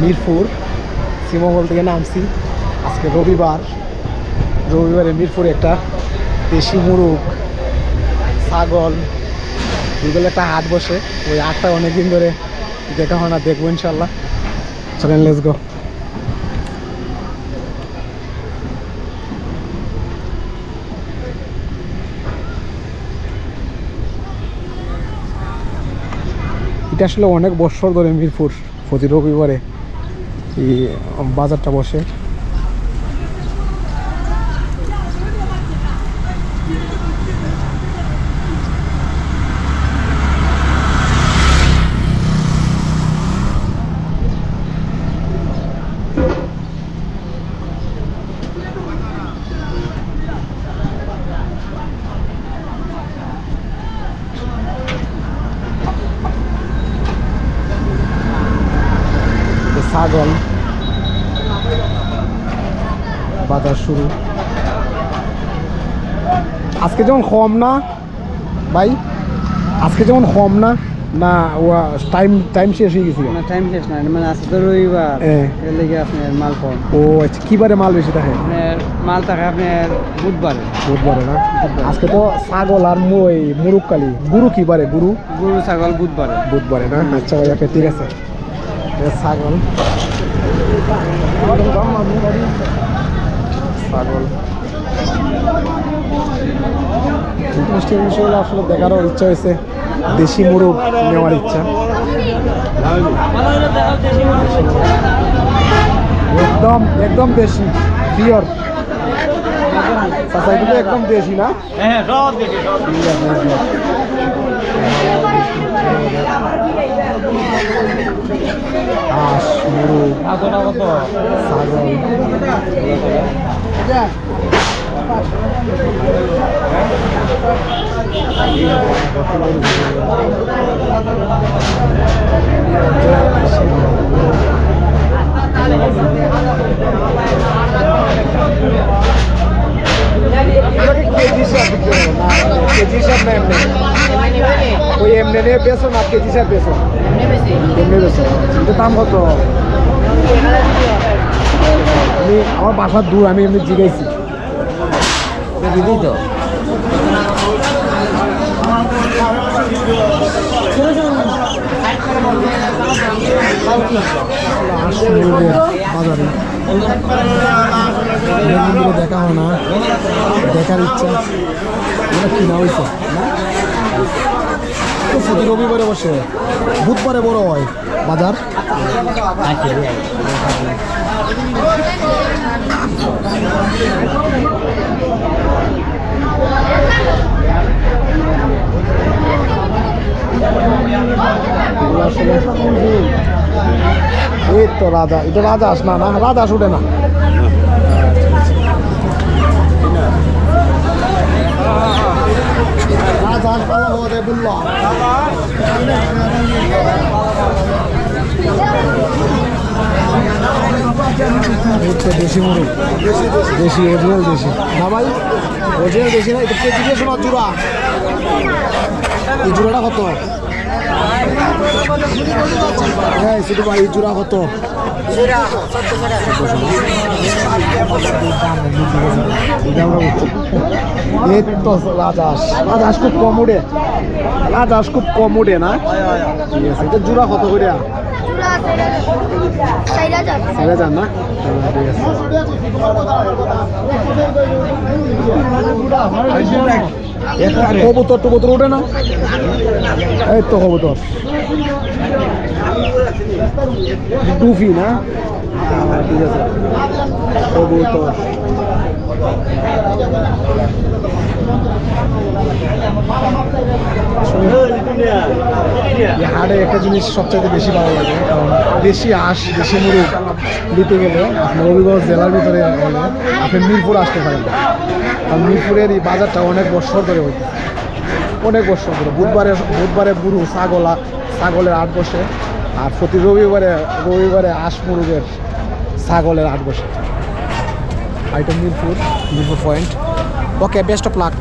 মিরপুর শ্রীমঙ্গল থেকে নামছি। আজকে রবিবারে মিরপুরে একটা দেশি মুরগ, ছাগল, এগুলো একটা হাট বসে। ওই হাটটা অনেকদিন ধরে দেখা হয় না, দেখবো ইনশাল্লাহ। চলেন, লেটস গো। এটা আসলে অনেক বছর ধরে মিরপুর প্রতি রবিবারে এই বাজারটা বসে। ছাগল বাজার শুরু আজকে যেমন কম না ভাই, আজকে যেমন কম না না টাইম শেষ হয়ে গেছে না, টাইম শেষ না, মানে আজকে তো রবিবার, এর লেগে আপনার মাল কম। ও আচ্ছা, কি বারে মাল বেশি থাকে? আপনার মাল থাকে আপনার বুধবারে না? আজকে তো ছাগল আর মুরুগ কালি। গুরু কি বারে? গরু ছাগল বুধবারে না? আচ্ছা ভাই, ওকে, ঠিক আছে। ছাগল ইন্টারেস্টিং বিষয়গুলো আসলে দেখারও ইচ্ছা হয়েছে। দেশি মুরগ নেওয়ার ইচ্ছা। একদম দেশি, পিওর। এগুলো একদম দেশি না? হাঁস, মুরগ, ছাগল। কেজি হিসাব না এমনি? ওই এমনি নিয়ে বেছো না কেজি হিসাব বেছো? এমনি বেছো। এটার দাম কত? আমি আমার বাসার দূর, আমি এমনি জিগাইছি। দিদি তো বাজারে দেখা হয় না, দেখার ইচ্ছা কিনা হয়েছে না? প্রতি রবিবারে বসে, বুধবারে বড় হয় বাজার। এই তো রাজা, এটা রাজা আস না? রাজা আস উঠে না। রাজা আস ভালো হবে বলল। দেশি মুরগ, দেশি অরিজিনাল দেশি না ভাই? অরিজিনাল দেশি না? এটা কেজি দিয়ে শোনা জোড়া। এই জোড়াটা কত? হ্যাঁ শুধু ভাই, এই জোড়া কত? এই তো রাজহাঁস খুব কম উঠে, রাজহাঁস খুব কম উঠে না? ঠিক আছে, এটা জোড়া কত করে? 4,000 না? ঠিক আছে। কবুতর উঠে না? এই তো কবুতর টুফি না? ঠিক আছে, কবুতর। হাটে একটা জিনিস সবচেয়ে বেশি ভালো লাগে, কারণ দেশি হাঁস, দেশি মুরগ নিতে গেলে আপনার হবিগঞ্জ জেলার ভিতরে হলে আপনি মিরপুর আসতে পারেন। কারণ মিরপুরের এই বাজারটা অনেক বছর ধরে হইতে, অনেক বছর ধরে। বুধবারে বুড়ো ছাগলের হাট বসে, আর প্রতি রবিবারে হাঁস মুরগের ছাগলের হাট বসে। এটা Mirpur point. Okay, best of luck.